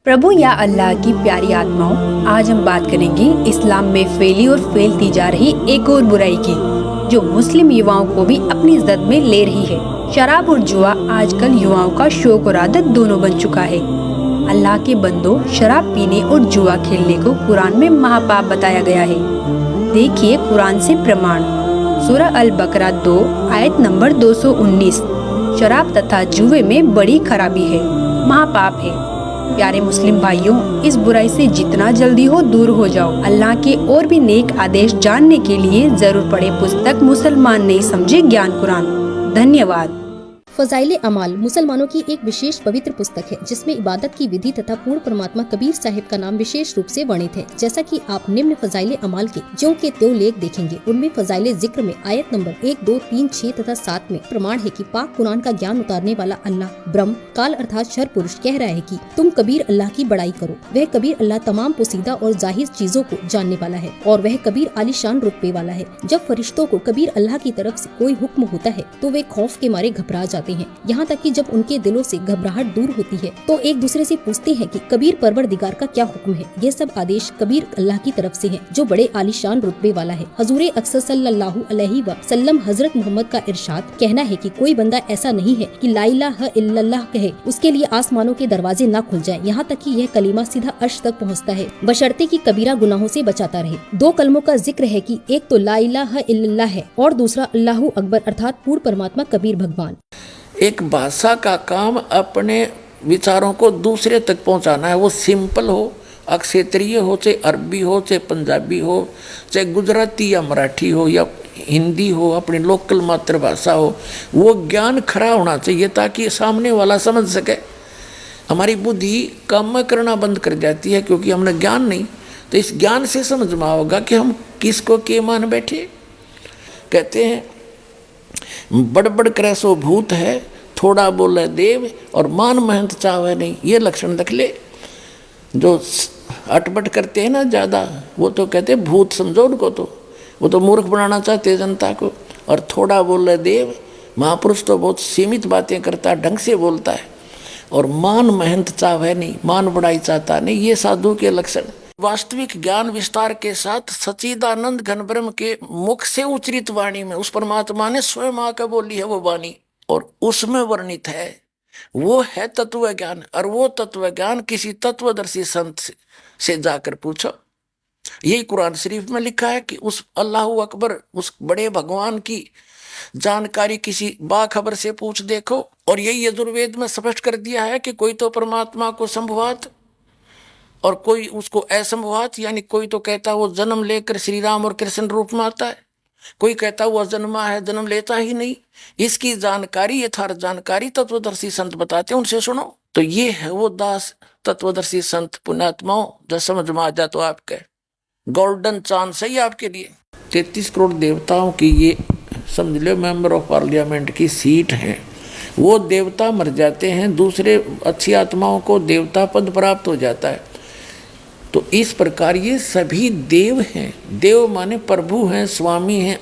प्रभु या अल्लाह की प्यारी आत्माओं, आज हम बात करेंगे इस्लाम में फैली और फैलती जा रही एक और बुराई की, जो मुस्लिम युवाओं को भी अपनी जद में ले रही है। शराब और जुआ आजकल युवाओं का शौक और आदत दोनों बन चुका है। अल्लाह के बंदों, शराब पीने और जुआ खेलने को कुरान में महापाप बताया गया है। देखिए कुरान से प्रमाण, सूरह अल बकरा 2 आयत नंबर 219। शराब तथा जुए में बड़ी खराबी है, महापाप है। प्यारे मुस्लिम भाइयों, इस बुराई से जितना जल्दी हो दूर हो जाओ। अल्लाह के और भी नेक आदेश जानने के लिए जरूर पढ़े पुस्तक मुसलमान नहीं समझे ज्ञान कुरान। धन्यवाद। फजाइले अमाल मुसलमानों की एक विशेष पवित्र पुस्तक है, जिसमें इबादत की विधि तथा पूर्ण परमात्मा कबीर साहिब का नाम विशेष रूप से वर्णित है। जैसा कि आप निम्न फजाइले अमाल के ज्यों के त्यों लेख देखेंगे, उनमें फजाइले जिक्र में आयत नंबर 1, 2, 3, 6 तथा 7 में प्रमाण है कि पाक कुरान का ज्ञान उतारने वाला अल्लाह ब्रह्म काल अर्थात शर पुरुष कह रहा है कि तुम कबीर अल्लाह की बड़ाई करो। वह कबीर अल्लाह तमाम पोसीदा और जाहिर चीजों को जानने वाला है और वह कबीर आलीशान रुतबे वाला है। जब फरिश्तों को कबीर अल्लाह की तरफ से कोई हुक्म होता है तो वे खौफ के मारे घबरा जाते हैं। यहाँ तक कि जब उनके दिलों से घबराहट दूर होती है तो एक दूसरे से पूछते हैं कि कबीर परवरदिगार का क्या हुक्म है। ये सब आदेश कबीर अल्लाह की तरफ से हैं, जो बड़े आलीशान रुतबे वाला है। हजूर अक्सर सल्लल्लाहु अलैहि वसल्लम हजरत मोहम्मद का इरशाद कहना है कि कोई बंदा ऐसा नहीं है कि ला इलाहा इल्लल्लाह कहे उसके लिए आसमानों के दरवाजे न खुल जाएं, यहाँ तक कि यह कलीमा सीधा अर्श तक पहुँचता है, बशर्ते कि कबीरा गुनाहों से बचाता रहे। दो कलमों का जिक्र है कि एक तो ला इलाहा इल्लल्लाह है और दूसरा अल्लाहु अकबर अर्थात पूर्ण परमात्मा कबीर भगवान। एक भाषा का काम अपने विचारों को दूसरे तक पहुंचाना है। वो सिंपल हो, क्षेत्रीय हो, चाहे अरबी हो, चाहे पंजाबी हो, चाहे गुजराती या मराठी हो या हिंदी हो, अपनी लोकल मातृभाषा हो, वो ज्ञान खरा होना चाहिए ताकि सामने वाला समझ सके। हमारी बुद्धि काम करना बंद कर जाती है क्योंकि हमने ज्ञान नहीं। तो इस ज्ञान से समझ में आओगा कि हम किसको के मान बैठे। कहते हैं बड़बड़ करे सो भूत है, थोड़ा बोले देव और मान महंत चावे नहीं। ये लक्षण रख ले। जो अटपट करते हैं ना ज़्यादा, वो तो कहते हैं भूत समझो उनको, तो वो तो मूर्ख बनाना चाहते हैं जनता को। और थोड़ा बोले देव, महापुरुष तो बहुत सीमित बातें करता है, ढंग से बोलता है। और मान महंत चावे नहीं, मान बढ़ाई चाहता नहीं, ये साधु के लक्षण। वास्तविक ज्ञान विस्तार के साथ सच्चिदानंद घन ब्रह्म के मुख से उच्चरित वाणी में उस परमात्मा ने स्वयं आकर बोली है वो वाणी, और उसमें वर्णित है वो है तत्व ज्ञान। और वो तत्व ज्ञान किसी तत्वदर्शी संत से जाकर पूछो। यही कुरान शरीफ में लिखा है कि उस अल्लाहु अकबर, उस बड़े भगवान की जानकारी किसी बाखबर से पूछ देखो। और यही यजुर्वेद में स्पष्ट कर दिया है कि कोई तो परमात्मा को संभवात और कोई उसको असंभवात, यानी कोई तो कहता वो जन्म लेकर श्री राम और कृष्ण रूप में आता है, कोई कहता वो जन्मा है, जन्म लेता ही नहीं। इसकी जानकारी, यथार्थ जानकारी तत्वदर्शी संत बताते हैं, उनसे सुनो। तो ये है वो दास तत्वदर्शी संत पुण्यात्माओं, जो समझ में आ जा तो आपके गोल्डन चांस है आपके लिए। 33 करोड़ देवताओं की ये समझ लो मेंबर ऑफ पार्लियामेंट की सीट है। वो देवता मर जाते हैं, दूसरे अच्छी आत्माओं को देवता पद प्राप्त हो जाता है। तो इस प्रकार ये सभी देव हैं। देव माने प्रभु हैं, स्वामी हैं।